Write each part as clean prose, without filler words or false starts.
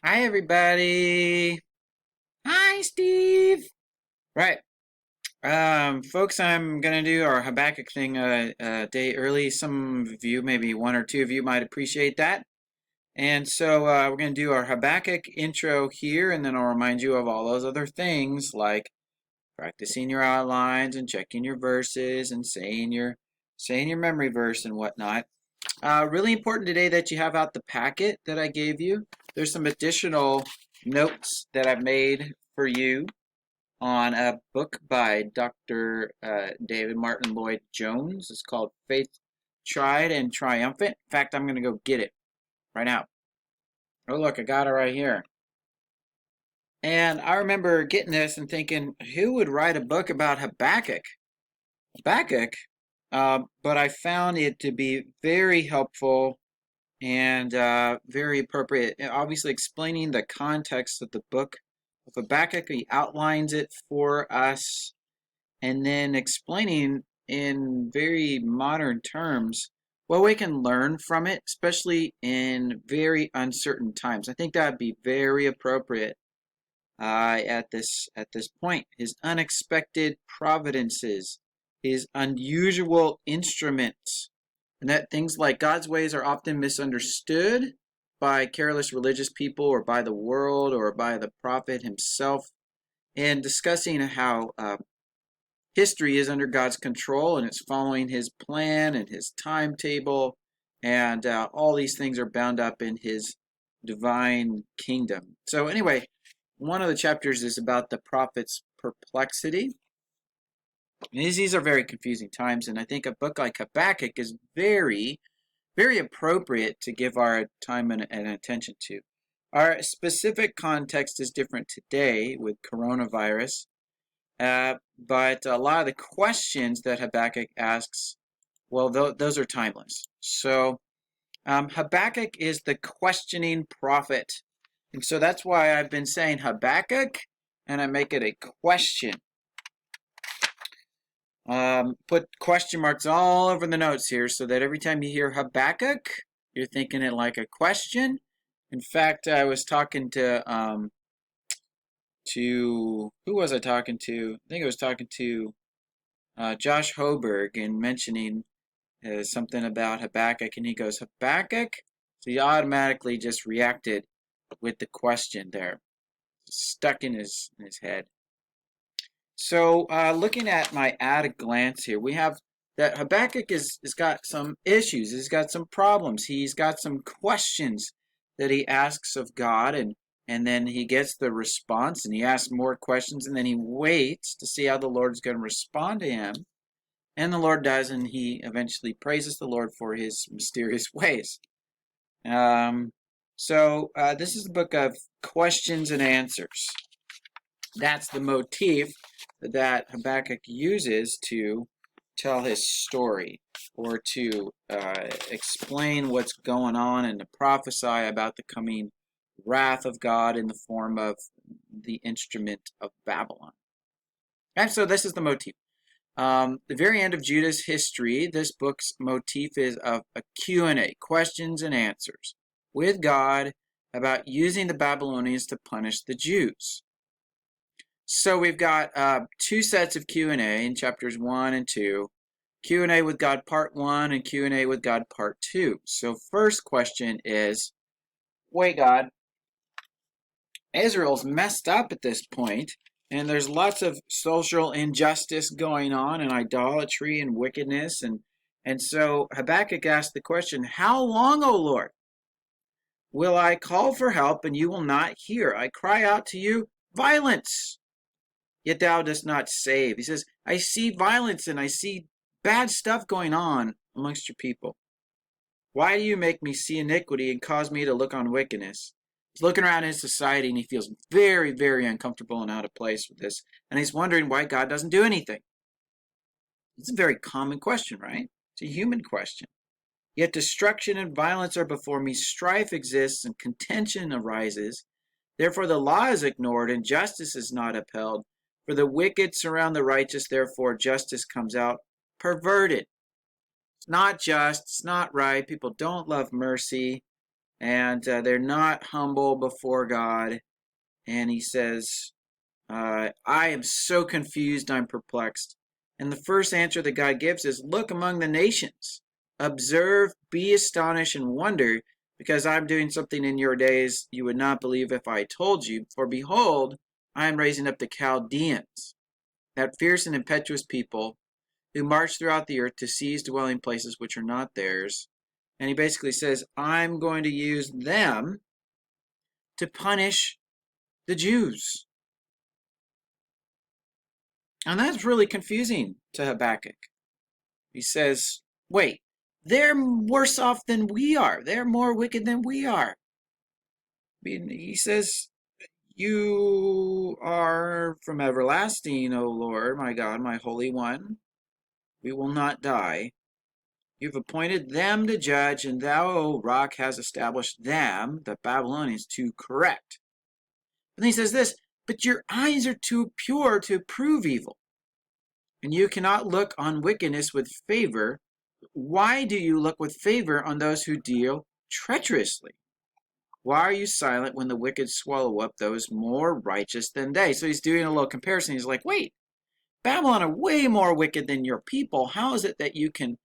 Hi, everybody. Hi, Steve. Right. Folks, I'm going to do our Habakkuk thing a day early. Some of you, maybe one or two of you, might appreciate that. And so we're going to do our Habakkuk intro here, and then I'll remind you of all those other things like practicing your outlines and checking your verses and saying your memory verse and whatnot. Really important today that you have out the packet that I gave you. There's some additional notes that I've made for you on a book by Dr. David Martin Lloyd Jones. It's called Faith Tried and Triumphant. In fact, I'm going to go get it right now. Oh, look, I got it right here. And I remember getting this and thinking, who would write a book about Habakkuk? Habakkuk? But I found it to be very helpful and very appropriate. Obviously, explaining the context of the book of Habakkuk, he outlines it for us, and then explaining in very modern terms what we can learn from it, especially in very uncertain times. I think that would be very appropriate at this point. His unexpected providences, his unusual instruments, and that things like God's ways are often misunderstood by careless religious people or by the world or by the prophet himself, and discussing how history is under God's control and it's following his plan and his timetable, and all these things are bound up in his divine kingdom. So, anyway, one of the chapters is about the prophet's perplexity. These are very confusing times, and I think a book like Habakkuk is very, very appropriate to give our time and attention to. Our specific context is different today with coronavirus, but a lot of the questions that Habakkuk asks, well, those are timeless. So Habakkuk is the questioning prophet. And so that's why I've been saying Habakkuk, and I make it a question. Put question marks all over the notes here so that every time you hear Habakkuk, you're thinking it like a question. In fact, I was talking to who was I talking to? I think I was talking to Josh Hoberg and mentioning something about Habakkuk, and he goes, Habakkuk? So he automatically just reacted with the question there, stuck in his head. So looking at my at a glance here, we have that Habakkuk has got some issues. He's got some problems. He's got some questions that he asks of God, and then he gets the response, and he asks more questions, and then he waits to see how the Lord's going to respond to him. And the Lord does, and he eventually praises the Lord for his mysterious ways. So this is the book of questions and answers. That's the motif that Habakkuk uses to tell his story or to explain what's going on and to prophesy about the coming wrath of God in the form of the instrument of Babylon. And so this is the motif. The very end of Judah's history, this book's motif is of a Q&A, questions and answers, with God about using the Babylonians to punish the Jews. So we've got two sets of Q&A in chapters 1 and 2. Q&A with God part 1 and Q&A with God part 2. So first question is, wait, God, Israel's messed up at this point, and there's lots of social injustice going on and idolatry and wickedness. And so Habakkuk asked the question, how long, O Lord? Will I call for help and you will not hear? I cry out to you, violence, yet thou dost not save. He says, I see violence and I see bad stuff going on amongst your people. Why do you make me see iniquity and cause me to look on wickedness? He's looking around his society and he feels very, very uncomfortable and out of place with this. And he's wondering why God doesn't do anything. It's a very common question, right? It's a human question. Yet destruction and violence are before me. Strife exists and contention arises. Therefore the law is ignored and justice is not upheld. For the wicked surround the righteous, therefore justice comes out perverted. It's not just, it's not right. People don't love mercy. and they're not humble before God. And he says, I am so confused, I'm perplexed. And the first answer that God gives is, look among the nations, observe, be astonished, and wonder, because I'm doing something in your days you would not believe if I told you. For behold, I am raising up the Chaldeans, that fierce and impetuous people who march throughout the earth to seize dwelling places which are not theirs. And he basically says, I'm going to use them to punish the Jews. And that's really confusing to Habakkuk. He says, wait, they're worse off than we are. They're more wicked than we are. He says, you are from everlasting, O Lord, my God, my Holy One. We will not die. You've appointed them to judge, and thou, O rock, hast established them, the Babylonians, to correct. And he says this, but your eyes are too pure to approve evil, and you cannot look on wickedness with favor. Why do you look with favor on those who deal treacherously? Why are you silent when the wicked swallow up those more righteous than they? So he's doing a little comparison. He's like, wait, Babylon are way more wicked than your people. How is it that you can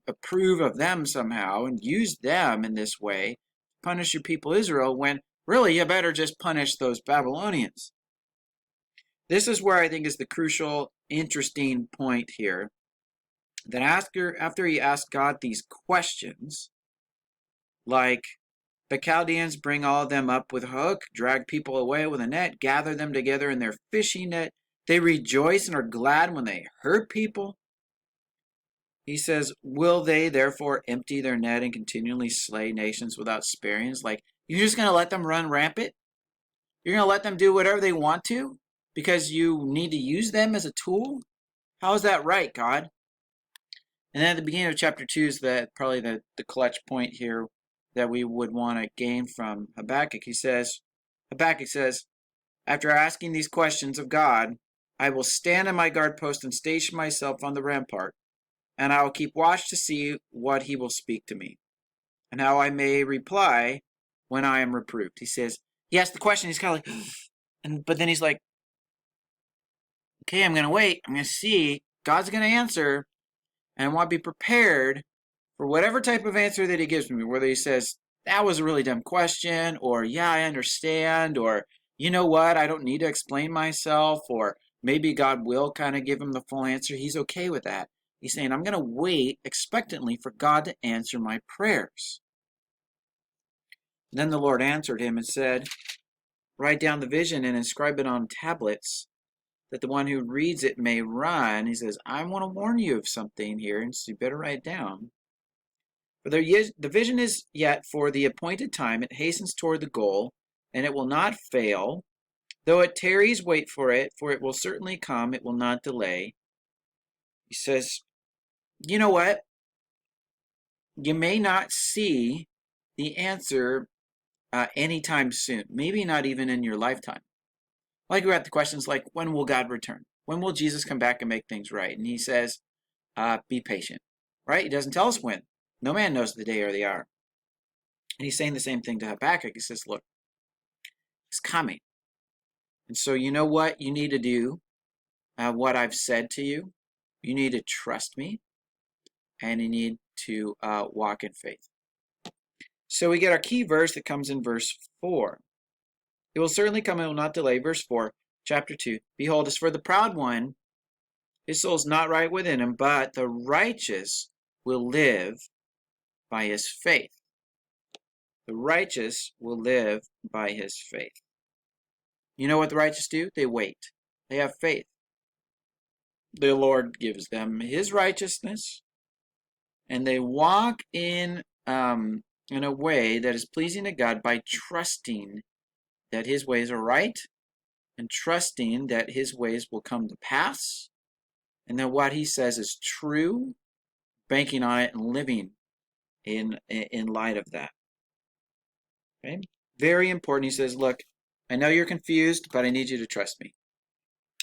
approve of them somehow and use them in this way to punish your people Israel when really you better just punish those Babylonians? This is where I think is the crucial, interesting point here. That after he asked God these questions, like the Chaldeans bring all of them up with a hook, drag people away with a net, gather them together in their fishing net. They rejoice and are glad when they hurt people. He says, will they therefore empty their net and continually slay nations without sparing? It's like, you're just going to let them run rampant? You're going to let them do whatever they want to because you need to use them as a tool? How is that right, God? And then at the beginning of chapter 2 is probably the clutch point here that we would want to gain from Habakkuk. Habakkuk says, after asking these questions of God, I will stand on my guard post and station myself on the rampart, and I will keep watch to see what he will speak to me, and how I may reply when I am reproved. He says, he asked the question, he's kind of like, but then he's like, okay, I'm going to wait, I'm going to see, God's going to answer, and I want to be prepared for whatever type of answer that he gives me, whether he says, that was a really dumb question, or yeah, I understand, or you know what, I don't need to explain myself, or maybe God will kind of give him the full answer. He's okay with that. He's saying, I'm going to wait expectantly for God to answer my prayers. Then the Lord answered him and said, write down the vision and inscribe it on tablets, that the one who reads it may run. He says, I want to warn you of something here, and so you better write it down. For the vision is yet for the appointed time. It hastens toward the goal, and it will not fail. Though it tarries, wait for it will certainly come. It will not delay. He says, you know what? You may not see the answer anytime soon. Maybe not even in your lifetime. Like we're at the questions like, when will God return? When will Jesus come back and make things right? And he says, be patient. Right? He doesn't tell us when. No man knows the day or the hour. And he's saying the same thing to Habakkuk. He says, look, it's coming. And so you know what you need to do? What I've said to you? You need to trust me, and you need to walk in faith. So we get our key verse that comes in verse 4. It will certainly come and will not delay. Verse 4, chapter 2. Behold, as for the proud one, his soul is not right within him, but the righteous will live by his faith. The righteous will live by his faith. You know what the righteous do? They wait. They have faith. The Lord gives them his righteousness, and they walk in a way that is pleasing to God by trusting that his ways are right and trusting that his ways will come to pass and that what he says is true, banking on it and living in light of that. Okay? Very important. He says, look, I know you're confused, but I need you to trust me.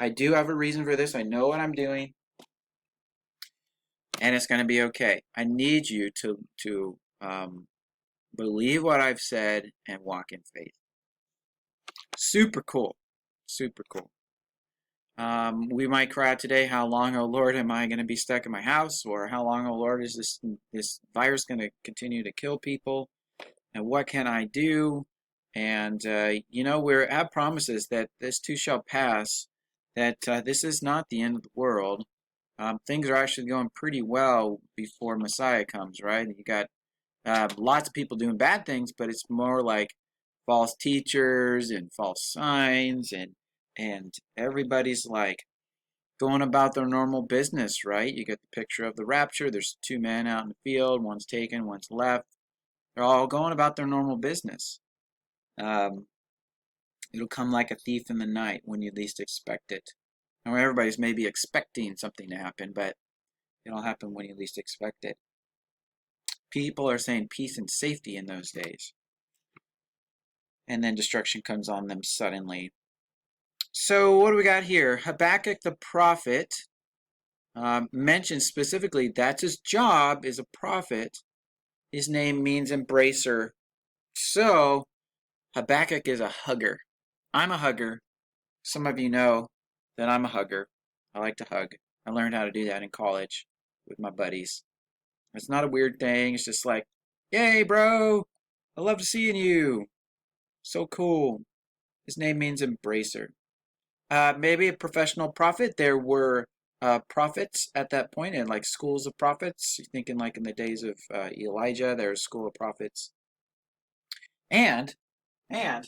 I do have a reason for this. I know what I'm doing, and it's going to be okay. I need you to believe what I've said, and walk in faith. Super cool. Super cool. We might cry out today, how long, oh Lord, am I going to be stuck in my house? Or how long, oh Lord, is this virus going to continue to kill people? And what can I do? And, we have promises that this too shall pass, that this is not the end of the world. Things are actually going pretty well before Messiah comes, right? You got lots of people doing bad things, but it's more like false teachers and false signs, and everybody's like going about their normal business, right? You get the picture of the rapture. There's two men out in the field, one's taken, one's left. They're all going about their normal business. Um, it'll come like a thief in the night when you least expect it. Now, everybody's maybe expecting something to happen, but it'll happen when you least expect it. People are saying peace and safety in those days. And then destruction comes on them suddenly. So what do we got here? Habakkuk the prophet mentions specifically that's his job is a prophet. His name means embracer. So Habakkuk is a hugger. I'm a hugger. Some of you know that I'm a hugger. I like to hug. I learned how to do that in college with my buddies. It's not a weird thing. It's just like, yay, bro. I love seeing you. So cool. His name means embracer. Maybe a professional prophet. There were prophets at that point, and like schools of prophets. You're thinking like in the days of Elijah, there was a school of prophets. And in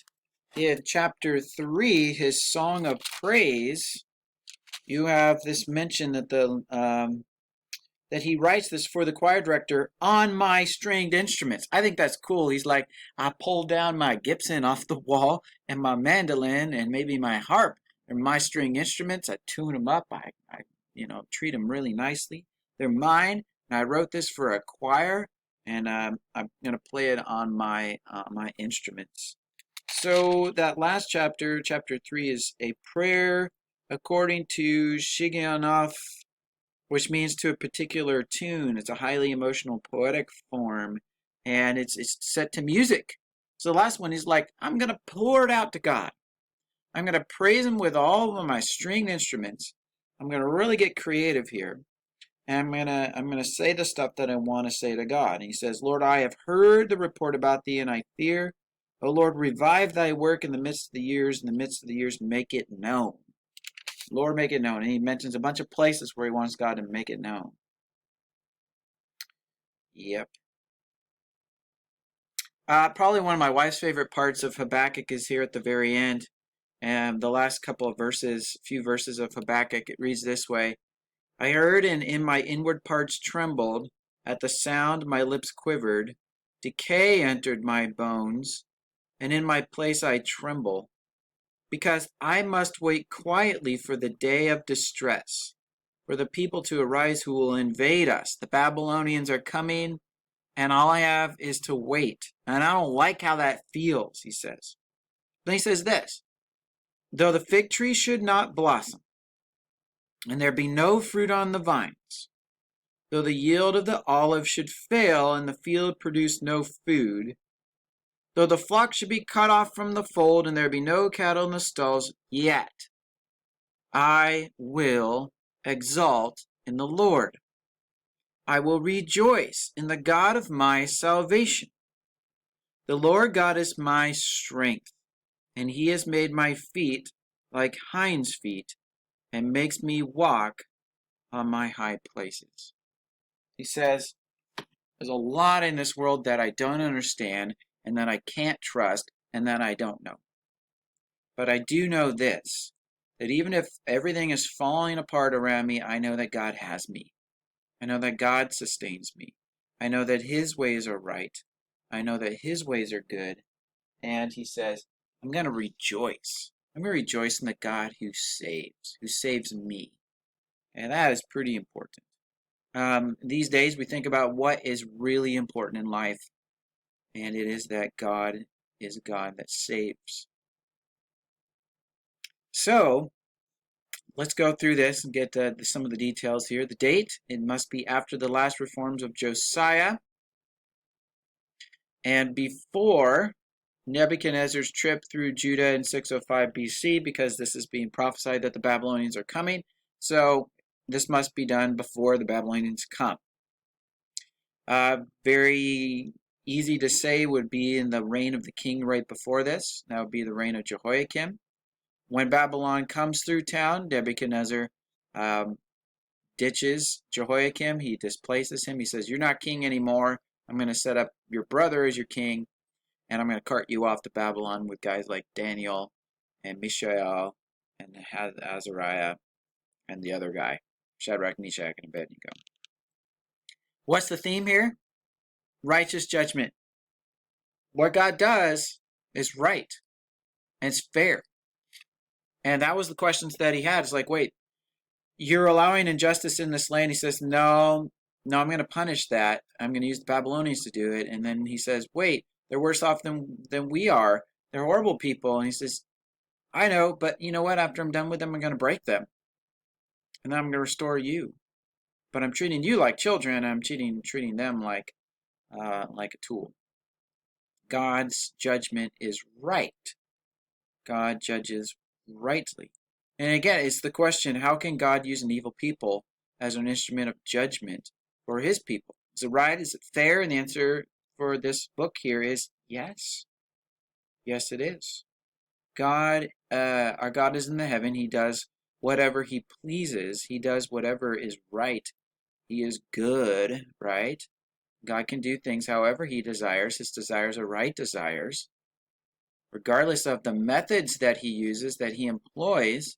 chapter 3, his song of praise, you have this mention that that he writes this for the choir director on my stringed instruments. I think that's cool. He's like, I pulled down my Gibson off the wall and my mandolin and maybe my harp. They're my string instruments. I tune them up. I treat them really nicely. They're mine, and I wrote this for a choir, and I'm going to play it on my instruments. So that last chapter, chapter 3, is a prayer according to Shigionoth, which means to a particular tune. It's a highly emotional, poetic form, and it's set to music. So the last one is like, I'm going to pour it out to God. I'm going to praise him with all of my stringed instruments. I'm going to really get creative here. And I'm going to say the stuff that I want to say to God. And he says, Lord, I have heard the report about thee, and I fear. O Lord, revive thy work in the midst of the years. In the midst of the years, make it known. Lord, make it known. And he mentions a bunch of places where he wants God to make it known. Yep. Probably one of my wife's favorite parts of Habakkuk is here at the very end. And the last couple of verses, few verses of Habakkuk, it reads this way. I heard, and in my inward parts trembled. At the sound my lips quivered. Decay entered my bones, and in my place I tremble. Because I must wait quietly for the day of distress, for the people to arise who will invade us. The Babylonians are coming, and all I have is to wait. And I don't like how that feels, he says. Then he says this, though the fig tree should not blossom, and there be no fruit on the vines, though the yield of the olive should fail, and the field produce no food, though the flock should be cut off from the fold, and there be no cattle in the stalls, yet I will exalt in the Lord. I will rejoice in the God of my salvation. The Lord God is my strength, and he has made my feet like hinds' feet, and makes me walk on my high places. He says, there's a lot in this world that I don't understand, and that I can't trust, and that I don't know. But I do know this, that even if everything is falling apart around me, I know that God has me. I know that God sustains me. I know that his ways are right. I know that his ways are good. And he says, I'm going to rejoice. I'm going to rejoice in the God who saves me. And that is pretty important. These days we think about what is really important in life, and it is that God is a God that saves. So let's go through this and get some of the details here. The date, it must be after the last reforms of Josiah. and before Nebuchadnezzar's trip through Judah in 605 BC, because this is being prophesied that the Babylonians are coming. So this must be done before the Babylonians come. Very easy to say would be in the reign of the king right before this. That would be the reign of Jehoiakim. When Babylon comes through town, Nebuchadnezzar ditches Jehoiakim. He displaces him. He says, "You're not king anymore. I'm going to set up your brother as your king, and I'm going to cart you off to Babylon with guys like Daniel and Mishael and Azariah and the other guy, Shadrach, Meshach, and Abednego." What's the theme here? Righteous judgment. What God does is right, and it's fair. And that was the questions that he had. It's like, wait, you're allowing injustice in this land. He says, no, I'm going to punish that. I'm going to use the Babylonians to do it. And then he says, wait, they're worse off than we are. They're horrible people. And he says, I know, but you know what? After I'm done with them, I'm going to break them. And then I'm going to restore you. But I'm treating you like children. I'm treating them like a tool. God's judgment is right. God judges rightly. And again, it's the question, how can God use an evil people as an instrument of judgment for his people? Is it right? Is it fair? And the answer for this book here is yes. Yes, it is. God, our God is in the heaven. He does whatever he pleases. He does whatever is right. He is good, right? God can do things however he desires. His desires are right desires. Regardless of the methods that he uses, that he employs,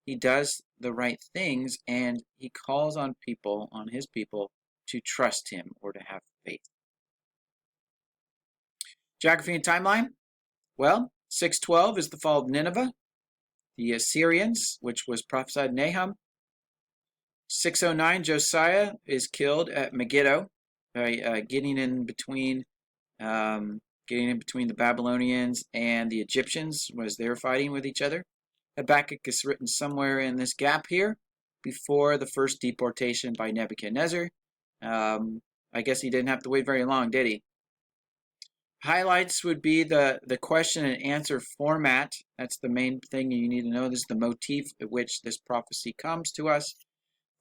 he does the right things, and he calls on his people, to trust him or to have faith. Geography and timeline. Well, 612 is the fall of Nineveh, the Assyrians, which was prophesied in Nahum. 609, Josiah is killed at Megiddo by getting in between the Babylonians and the Egyptians as they were fighting with each other. Habakkuk is written somewhere in this gap here, before the first deportation by Nebuchadnezzar. I guess he didn't have to wait very long, did he? Highlights would be the question and answer format. That's the main thing you need to know. This is the motif at which this prophecy comes to us.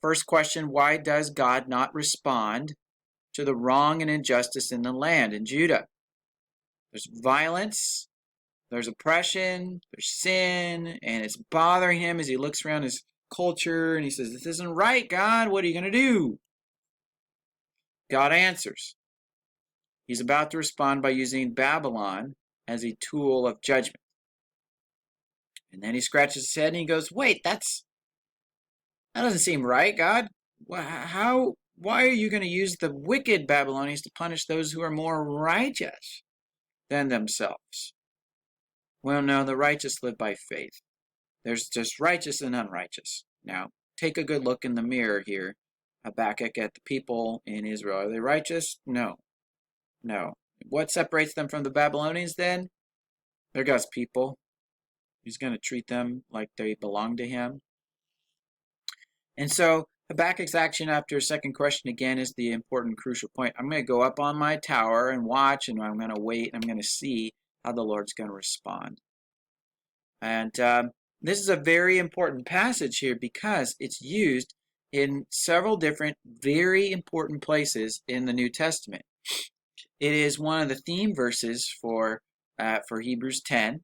First question, why does God not respond to the wrong and injustice in the land, in Judah? There's violence, there's oppression, there's sin, and it's bothering him as he looks around his culture and he says, this isn't right, God, what are you going to do? God answers. He's about to respond by using Babylon as a tool of judgment. And then he scratches his head and he goes, wait, that doesn't seem right, God. Why are you going to use the wicked Babylonians to punish those who are more righteous than themselves? Well, no, the righteous live by faith. There's just righteous and unrighteous. Now, take a good look in the mirror here, Habakkuk, at the people in Israel. Are they righteous? No. What separates them from the Babylonians then? They're God's people. He's going to treat them like they belong to him. And so Habakkuk's action after second question again is the important crucial point. I'm going to go up on my tower and watch, and I'm going to wait, and I'm going to see how the Lord's going to respond. And this is a very important passage here because it's used in several different very important places in the New Testament. It is one of the theme verses for Hebrews 10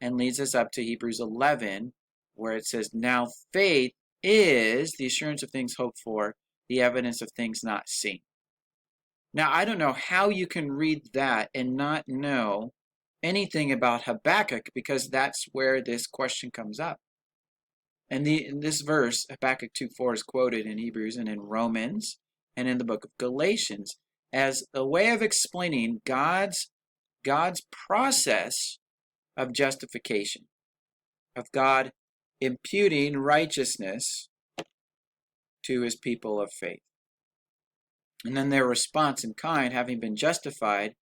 and leads us up to Hebrews 11, where it says, now faith is the assurance of things hoped for, the evidence of things not seen. Now, I don't know how you can read that and not know anything about Habakkuk, because that's where this question comes up. And in this verse, Habakkuk 2:4 is quoted in Hebrews and in Romans and in the book of Galatians as a way of explaining God's process of justification, of God imputing righteousness to his people of faith. And then their response in kind, having been justified,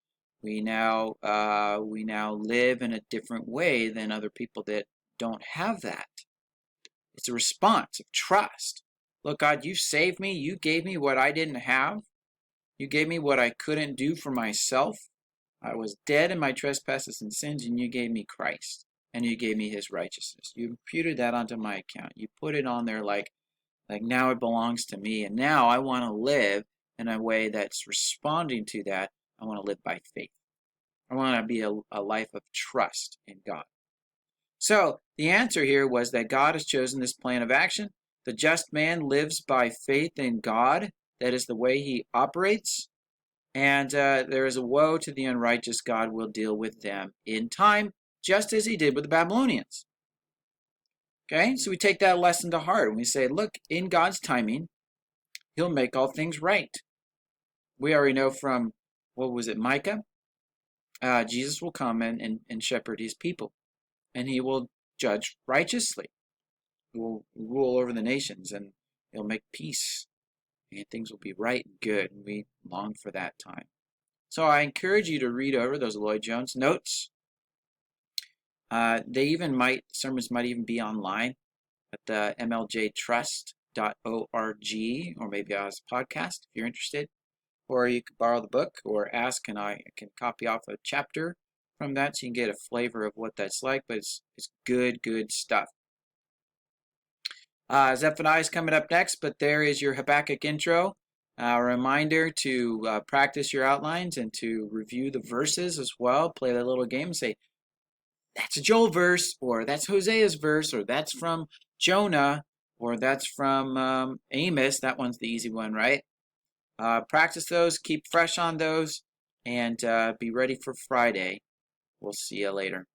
we now live in a different way than other people that don't have that. It's a response of trust. Look, God, you saved me. You gave me what I didn't have. You gave me what I couldn't do for myself. I was dead in my trespasses and sins, and you gave me Christ, and you gave me his righteousness. You imputed that onto my account. You put it on there like now it belongs to me, and now I want to live in a way that's responding to that. I want to live by faith. I want to be a life of trust in God. So the answer here was that God has chosen this plan of action. The just man lives by faith in God. That is the way he operates. And there is a woe to the unrighteous. God will deal with them in time, just as he did with the Babylonians. Okay, so we take that lesson to heart and we say, look, in God's timing, he'll make all things right. We already know from, what was it, Micah? Jesus will come and shepherd his people, and he will judge righteously. He will rule over the nations, and he'll make peace, and things will be right and good, and we long for that time. So I encourage you to read over those Lloyd Jones notes. Sermons might even be online at the mljtrust.org, or maybe as a podcast if you're interested. Or you can borrow the book or ask, and I can copy off a chapter from that so you can get a flavor of what that's like. But it's good stuff. Zephaniah is coming up next, but there is your Habakkuk intro. A reminder to practice your outlines and to review the verses as well. Play that little game and say, that's a Joel verse, or that's Hosea's verse, or that's from Jonah, or that's from Amos. That one's the easy one, right? Practice those, keep fresh on those, and be ready for Friday. We'll see you later.